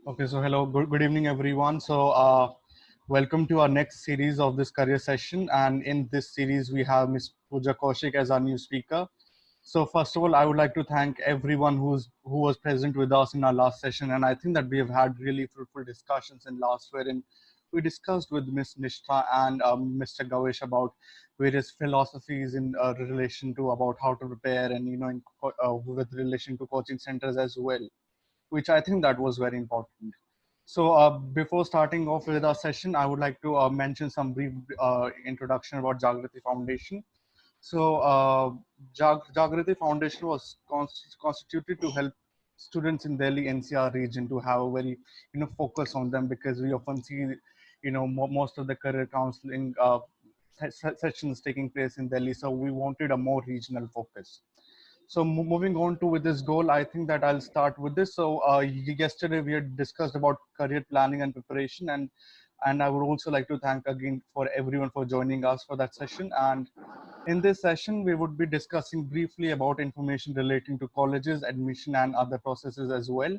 Okay, so hello, good evening, everyone. Welcome to our next series of this career session. And in this series, we have Ms. Pooja Kaushik as our new speaker. So, first of all, I would like to thank everyone who was present with us in our last session. And I think that we have had really fruitful discussions in last, wherein we discussed with Ms. Nishtha and Mr. Gavish about various philosophies in relation to about how to prepare and with relation to coaching centers as well, which I think that was very important. So before starting off with our session, I would like to mention some brief introduction about Jagrati Foundation. So Jagrati Foundation was constituted to help students in Delhi NCR region to have a very focus on them, because we often see most of the career counseling sessions taking place in Delhi. So we wanted a more regional focus. So moving on to with this goal, I think that I'll start with this. Yesterday we had discussed about career planning and preparation, and I would also like to thank again for everyone for joining us for that session. And in this session, we would be discussing briefly about information relating to colleges, admission, and other processes as well.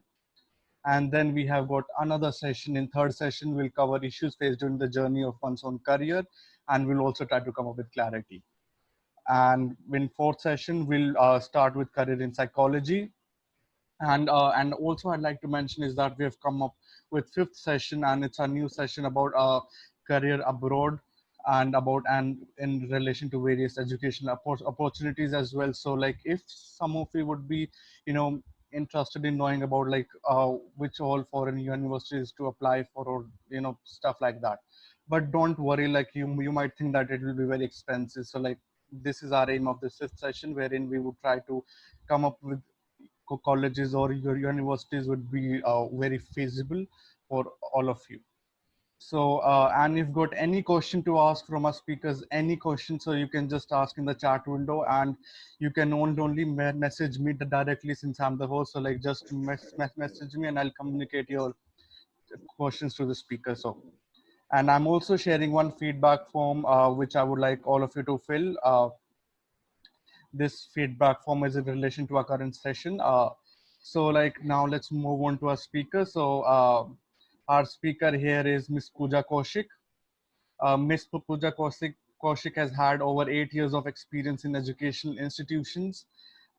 And then we have got another session. In third session, we'll cover issues faced during the journey of one's own career, and we'll also try to come up with clarity. And in fourth session, we'll start with career in psychology. And also I'd like to mention is that we have come up with fifth session, and it's a new session about career abroad and about and in relation to various educational opportunities as well. So like if some of you would be you know interested in knowing about like which all foreign universities to apply for, or stuff like that, but don't worry, like you might think that it will be very expensive. So like this is our aim of this fifth session, wherein we would try to come up with colleges or your universities would be very feasible for all of you. And if you've got any question to ask from our speakers, any question, so you can just ask in the chat window, and you can only message me directly since I'm the host. So like just message me and I'll communicate your questions to the speaker. And I'm also sharing one feedback form, which I would like all of you to fill. This feedback form is in relation to our current session. So like now let's move on to our speaker. Our speaker here is Miss Pooja Kaushik. Miss Pooja Kaushik has had over 8 years of experience in educational institutions,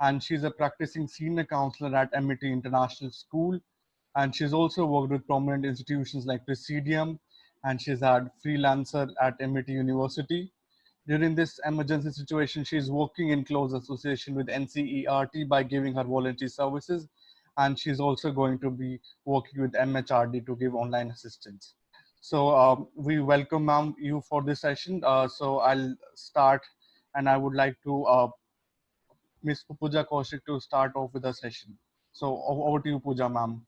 and she's a practicing senior counselor at MIT International School. And she's also worked with prominent institutions like Presidium, and she's had freelancer at MIT University. During this emergency situation, she is working in close association with NCERT by giving her voluntary services, and she's also going to be working with MHRD to give online assistance. We welcome ma'am you for this session. So I'll start, and I would like to Miss Pooja Kaushik to start off with the session. So over to you, Pooja ma'am.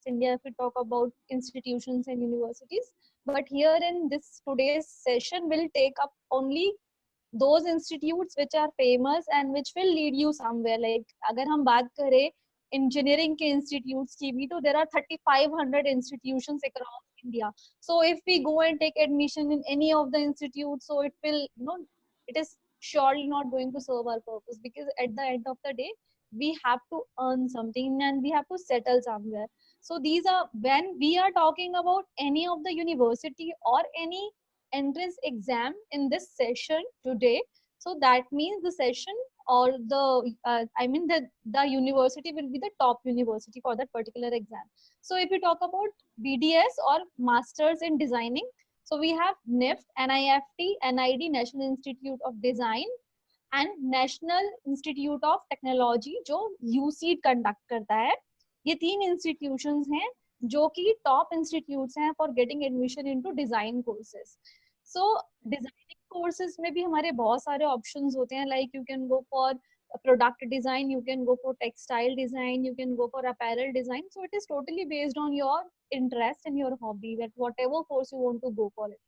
India if we talk about institutions and universities. But here in this today's session, we'll take up only those institutes which are famous and which will lead you somewhere. Like अगर हम बात करें engineering के institutes की भी, तो there are 3,500 institutions across India. So if we go and take admission in any of the institutes, so it will, it is surely not going to serve our purpose, because at the end of the day, we have to earn something and we have to settle somewhere. So these are, when we are talking about any of the university or any entrance exam in this session today, so that means the session or the I mean the university will be the top university for that particular exam. So if we talk about BDS or masters in designing, so we have NIFT, NIFT, NID, National Institute of Design, and national institute of technology जो यूसीड conduct करता है. ये तीन institutions हैं जो कि top institutes हैं for getting admission into design courses. So designing courses में भी हमारे बहुत सारे ऑप्शंस होते हैं, like you can go for product design, you can go for textile design, you can go for apparel design. So it is totally based on your interest and your hobby, that whatever course you want to go for it.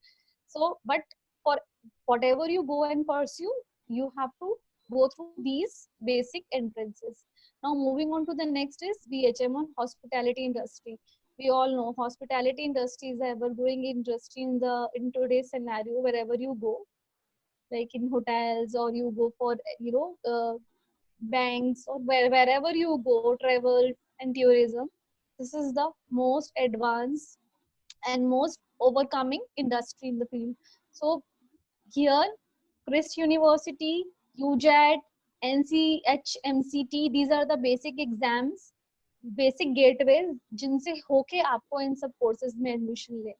So but for whatever you go and pursue, you have to go through these basic entrances. Now moving on to the next is BHM on hospitality industry. We all know hospitality industry is ever growing industry in today's scenario. Wherever you go, like in hotels, or you go for banks, or wherever you go, travel and tourism, this is the most advanced and most overcoming industry in the field. So here, Christ University, UJAT, NCHMCT, these are the basic exams, basic gateways जिनसे होके आपको इन सब courses में admission लेना है.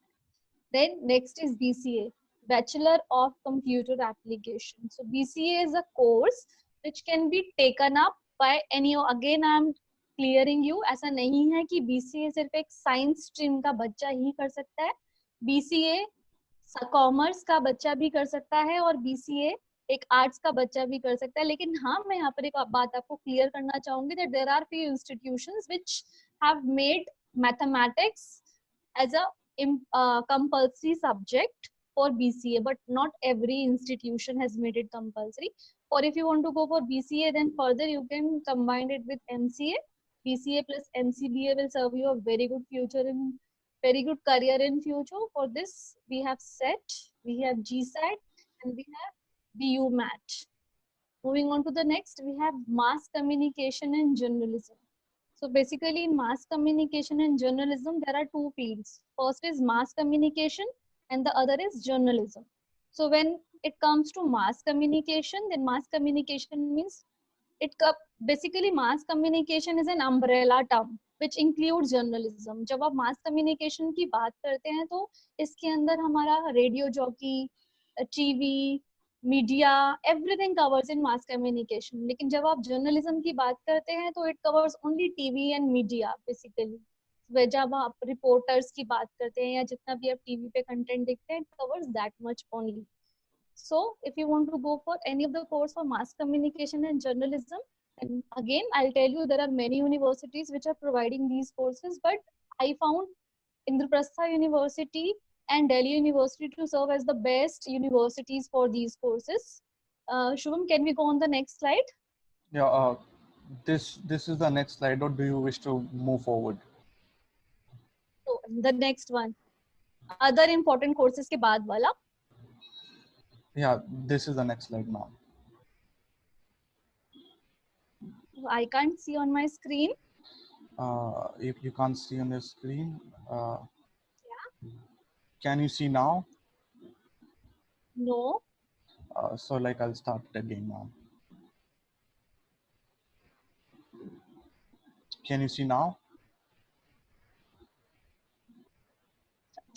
Then next is BCA, Bachelor of Computer Application. So BCA is a course which can be taken up by any. Again, I am clearing you. ऐसा नहीं है कि BCA सिर्फ एक science stream का बच्चा ही कर सकता है. BCA कॉमर्स का बच्चा भी कर सकता है और BCA एक आर्ट्स का बच्चा भी कर सकता है. लेकिन हाँ, मैं यहाँ पर एक बात आपको क्लियर करना चाहूंगी that there are few institutions which have made mathematics as a compulsory subject for BCA, but not every institution has made it compulsory. Or if you want to go for BCA, then further you can combine it with MCA. BCA plus MCBA will serve you a very good future in very good career in future. For this, we have SET, we have GSAT, and we have BU Mat. Moving on to the next, we have mass communication and journalism. So basically in mass communication and journalism, there are two fields. First is mass communication and the other is journalism. So when it comes to mass communication, then mass communication means basically mass communication is an umbrella term which includes journalism. जब आप mass communication की बात करते हैं तो इसके अंदर हमारा radio jockey, TV, media, everything covers in mass communication. लेकिन जब आप जर्नलिज्म की बात करते हैं तो it covers only TV and media basically. जब आप रिपोर्टर्स की बात करते हैं या जितना भी आप टीवी पे कंटेंट देखते हैं, it covers that much only. So if you want to go for any of the course for mass communication and journalism, and again I'll tell you there are many universities which are providing these courses, but I found Indraprastha University and Delhi University to serve as the best universities for these courses. Shubham, can we go on the next slide? Yeah, this is the next slide, or do you wish to move forward? So the next one, other important courses के बाद वाला. Yeah, this is the next slide now. I can't see on my screen. If you can't see on the screen, Yeah. can you see now? No. So like I'll start it again now. Can you see now?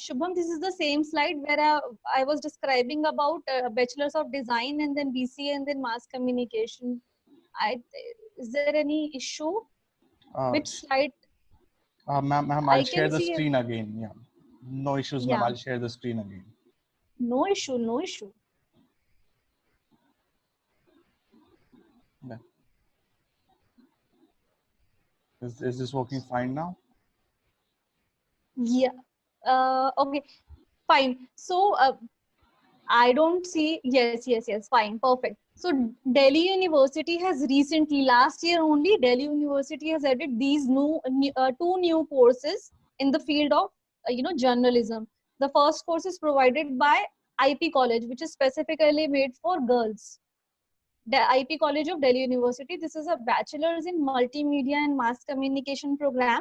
Shubham, this is the same slide where I was describing about bachelors of design and then BCA and then mass communication. Is there any issue? Which slide? Ma'am, I'll I share can the see. screen again. Yeah, no issues, ma'am. Yeah. I'll share the screen again. No issue, no issue. Yeah. Is this working fine now? Yeah. Okay, fine. So I don't see. Yes, fine, perfect. So Delhi University has recently, last year only, Delhi University has added these two new courses in the field of journalism. The first course is provided by IP College, which is specifically made for girls. The IP College of Delhi University. This is a bachelor's in multimedia and mass communication program,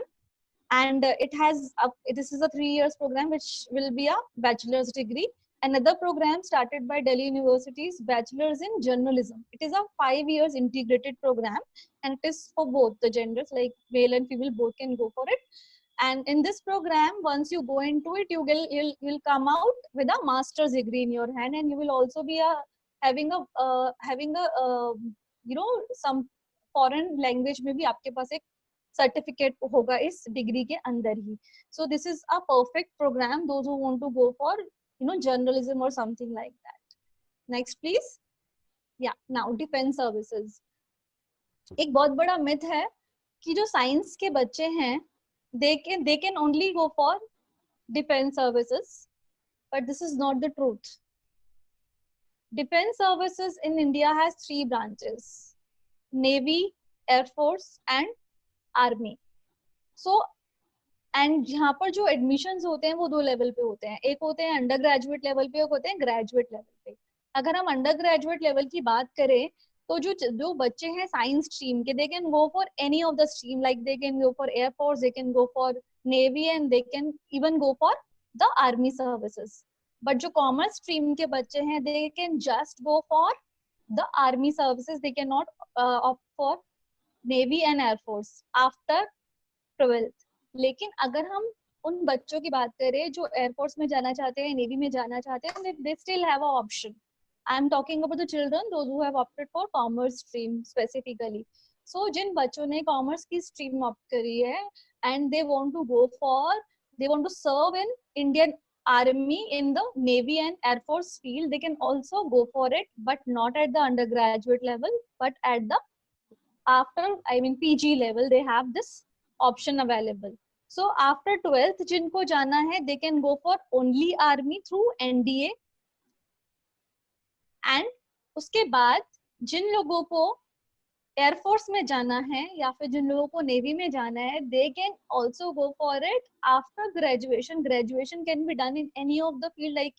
and this is a 3 years program which will be a bachelor's degree. Another program started by Delhi University's Bachelor's in Journalism. It is a 5 years integrated program, and it is for both the genders, like male and female both can go for it. And in this program, once you go into it, you'll come out with a master's degree in your hand, and you will also be having a some foreign language में भी आपके पास एक certificate होगा इस degree के अंदर ही. So this is a perfect program those who want to go for journalism or something like that. Next please. Yeah, now defense services. एक बहुत बड़ा myth है कि जो science के बच्चे हैं they can only go for defense services, but this is not the truth. Defense services in India has 3 branches: Navy, Air Force and Army. So and यहाँ पर जो एडमिशंस होते हैं वो 2 लेवल पे होते हैं. एक होते हैं अंडर ग्रेजुएट लेवल पे, एक होते हैं ग्रेजुएट लेवल पे. अगर हम अंडर ग्रेजुएट लेवल की बात करें तो जो बच्चे हैं साइंस स्ट्रीम के, they can go for any of the stream, like they can go for air force, they can go for navy, and they can even go for the army services. But जो commerce stream के बच्चे हैं, they can just go for the army services, they can not opt for navy and air force after 12th. लेकिन अगर हम उन बच्चों की बात करें जो एयरफोर्स में जाना चाहते हैं, नेवी में जाना चाहते हैं, they still have an option. I am talking about the children, those who have opted for commerce stream specifically. So जिन बच्चों ने कॉमर्स की स्ट्रीम ऑप्ट करी है and they want to go for, they want to serve in Indian Army in the Navy and Air Force field, they can also go for it, but not at the undergraduate level, but at the after, I mean PG level, they have this option available. So after 12th जिनको जाना है, they can go for only army through NDA. And उसके बाद जिन लोगों को air force में जाना है या फिर जिन लोगों को नेवी में जाना है, they can also go for it after graduation. Graduation can be done in any of the field, like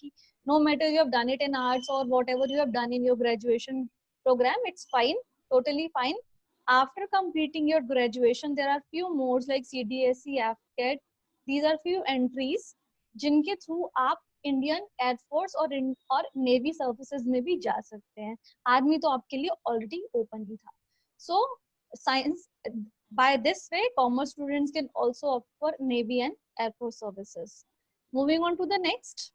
no matter you have done it in arts or whatever you have done in your graduation program, it's fine, totally fine. After completing your graduation, there are few modes like CDSE, AFCAT. These are few entries जिनके through आप Indian air force और navy services में भी जा सकते हैं. Army तो आपके लिए ऑलरेडी ओपन ही था. So science, by this way, commerce students can also opt for Navy and Air Force services. Moving on to the next.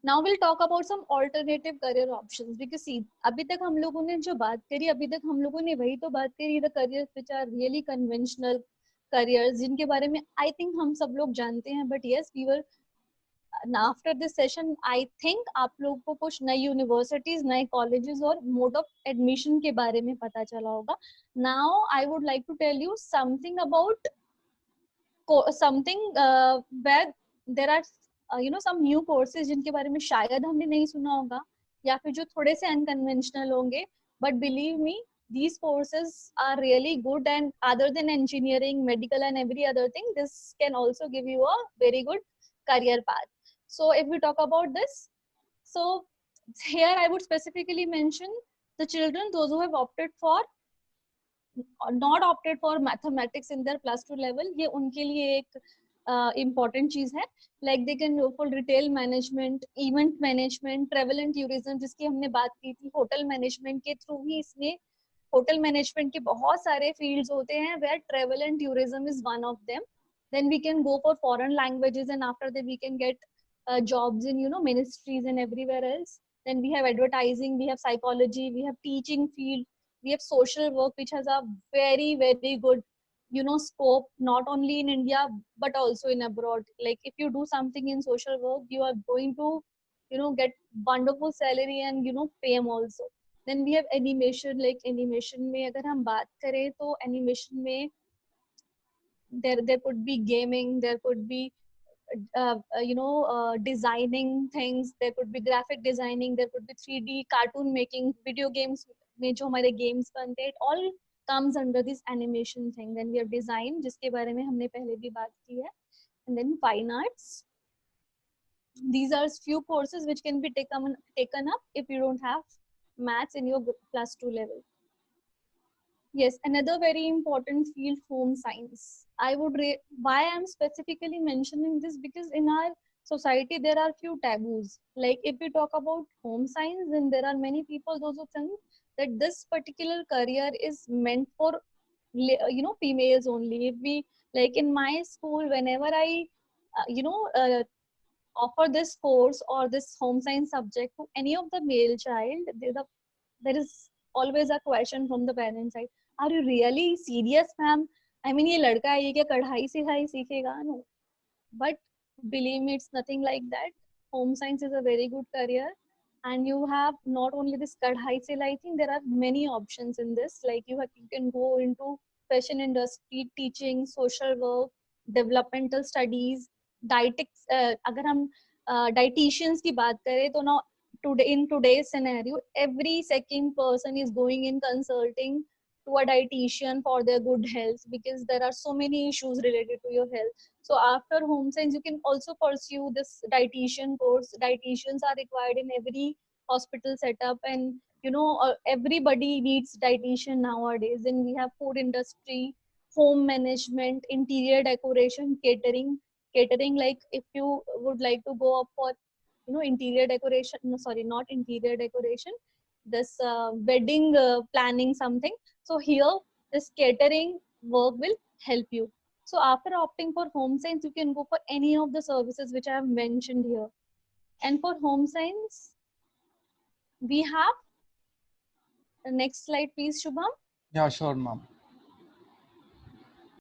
Now we'll talk about some alternative career options, because see, अभी तक हम लोगों ने जो बात करी, अभी तक हम लोगों ने वही तो बात करी, the careers which are really conventional careers, जिनके बारे में I think हम सब लोग जानते हैं. But yes, we were after this session, I think आप लोग को कुछ नई यूनिवर्सिटीज, नए कॉलेजेस और मोड ऑफ एडमिशन के बारे में पता चला होगा. Now I would like to tell you something about something where there are some new courses जिनके बारे में शायद हमने नहीं सुना होगा, या फिर जो थोड़े से अनकन्वेंशनल होंगे. But believe me, these courses are really good, and other than engineering, medical and every other thing, this can also give you a very good career path. So if we talk about this, so here I would specifically mention the children, those who have opted for not opted for mathematics in their +2 level, ये उनके लिए एक important चीज है. Like they can go for retail management, event management, travel and tourism, जिसकी हमने बात की थी. होटल मैनेजमेंट के थ्रू ही इसमें, होटल मैनेजमेंट के बहुत सारे फील्ड्स होते हैं, where travel and tourism is one of them. Then we can go for foreign languages, and after that we can get jobs in ministries and everywhere else. Then we have advertising, we have psychology, we have teaching field, we have social work, which has a very very good scope, not only in India but also in abroad. Like if you do something in social work, you are going to get wonderful salary and fame also. Then we have animation. Like animation में अगर हम बात करें तो animation में there could be gaming, there could be designing things, there could be graphic designing, there could be 3D cartoon making, video games में जो हमारे games बनते हैं, it all comes under this animation thing. Then we have design, जिसके बारे में हमने पहले भी बात की है. And then fine arts. These are few courses which can be taken up if you don't have maths in your +2 level. Yes, another very important field, home science. I would why I'm specifically mentioning this, because in our society there are few taboos. Like if we talk about home science, then there are many people those who think that this particular career is meant for females only. If we, like in my school, whenever I offer this course or this home science subject to any of the male child, there is always a question from the parents side, are you really serious ma'am? I mean, ये लड़का है, ये क्या कढ़ाई सिलाई सीखेगा? No, but believe me, it's nothing like that. Home science is a very good career, and you have not only this kadhai silai thing, there are many options in this. Like you can go into fashion industry, teaching, social work, developmental studies, dietetics. अगर हम dietitians की बात करें तो now today, in today's scenario, every second person is going in consulting to a dietitian for their good health, because there are so many issues related to your health. So after home science, you can also pursue this dietitian course. Dietitians are required in every hospital setup, and everybody needs dietitian nowadays. Then we have food industry, home management, interior decoration, catering. Like if you would like to go up for interior decoration, no, sorry, not interior decoration, this wedding planning something. So here this catering work will help you. So after opting for home science, you can go for any of the services which I have mentioned here. And for home science, we have the next slide, please, Shubham. Yeah, sure, ma'am.